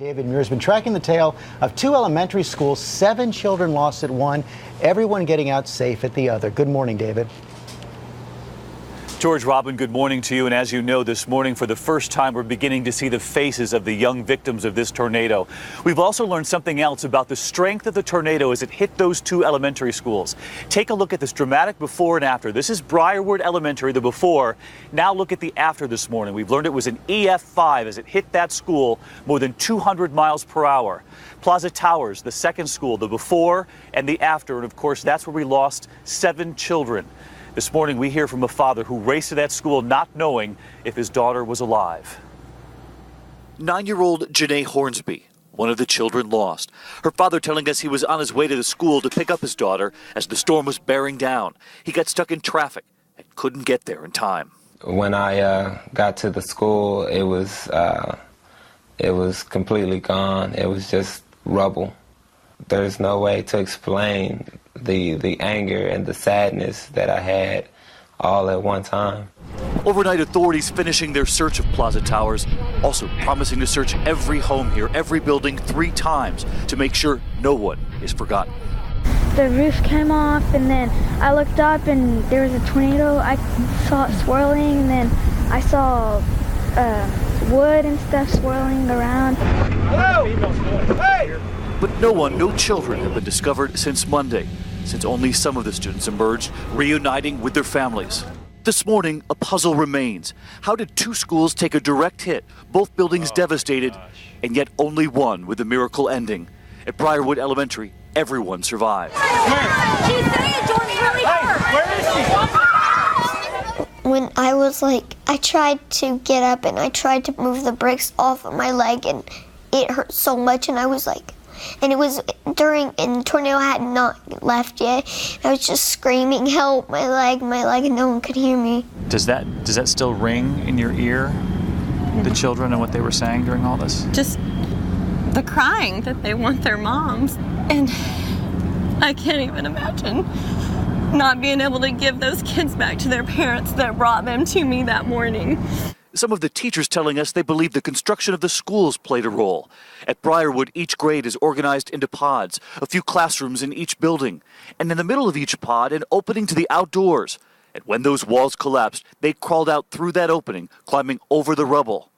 David Muir has been tracking the tale of two elementary schools, 7 children lost at one, everyone getting out safe at the other. Good morning, David. George, Robin, good morning to you. And as you know, this morning, for the first time, we're beginning to see the faces of the young victims of this tornado. We've also learned something else about the strength of the tornado as it hit those two elementary schools. Take a look at this dramatic before and after. This is Briarwood Elementary, the before. Now look at the after this morning. We've learned it was an EF5 as it hit that school more than 200 miles per hour. Plaza Towers, the second school, the before and the after. And of course, that's where we lost 7 children. This morning, we hear from a father who raced to that school not knowing if his daughter was alive. 9-year-old Janae Hornsby, one of the children lost. Her father telling us he was on his way to the school to pick up his daughter as the storm was bearing down. He got stuck in traffic and couldn't get there in time. When I got to the school, it was completely gone. It was just rubble. There's no way to explain the anger and the sadness that I had all at one time. Overnight, authorities finishing their search of Plaza Towers, also promising to search every home here, every building 3 times to make sure no one is forgotten. The roof came off, and then I looked up and there was a tornado. I saw it swirling, and then I saw wood and stuff swirling around. Hello! Hey! But no children have been discovered since Monday, since only some of the students emerged, reuniting with their families. This morning, a puzzle remains. How did 2 schools take a direct hit, both buildings devastated, and yet only one with a miracle ending? At Briarwood Elementary, everyone survived. She's saying Jordan's really hurt. When I was I tried to get up and I tried to move the bricks off of my leg, and it hurt so much, and I was and it was and the tornado had not left yet. I was just screaming, help, my leg, and no one could hear me. Does that still ring in your ear, the children and what they were saying during all this? Just the crying that they want their moms. And I can't even imagine not being able to give those kids back to their parents that brought them to me that morning. Some of the teachers telling us they believe the construction of the schools played a role. At Briarwood, each grade is organized into pods, a few classrooms in each building, and in the middle of each pod, an opening to the outdoors. And when those walls collapsed, they crawled out through that opening, climbing over the rubble.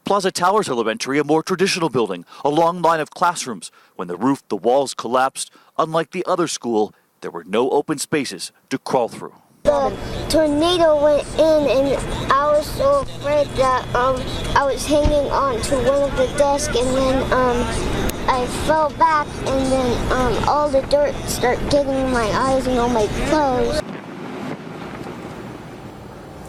Plaza Towers Elementary, a more traditional building, a long line of classrooms. When the roof, the walls collapsed, unlike the other school, there were no open spaces to crawl through. The tornado went in, and I was so afraid that I was hanging on to one of the desks, and then I fell back, and then all the dirt started getting in my eyes and on my clothes.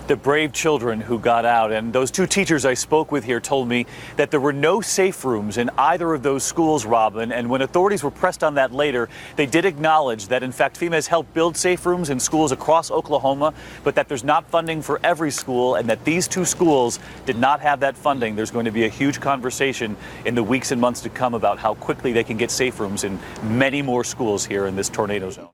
The brave children who got out, and those 2 teachers I spoke with here told me that there were no safe rooms in either of those schools, Robin, and when authorities were pressed on that later, they did acknowledge that in fact FEMA has helped build safe rooms in schools across Oklahoma, but that there's not funding for every school, and that these 2 schools did not have that funding. There's going to be a huge conversation in the weeks and months to come about how quickly they can get safe rooms in many more schools here in this tornado zone.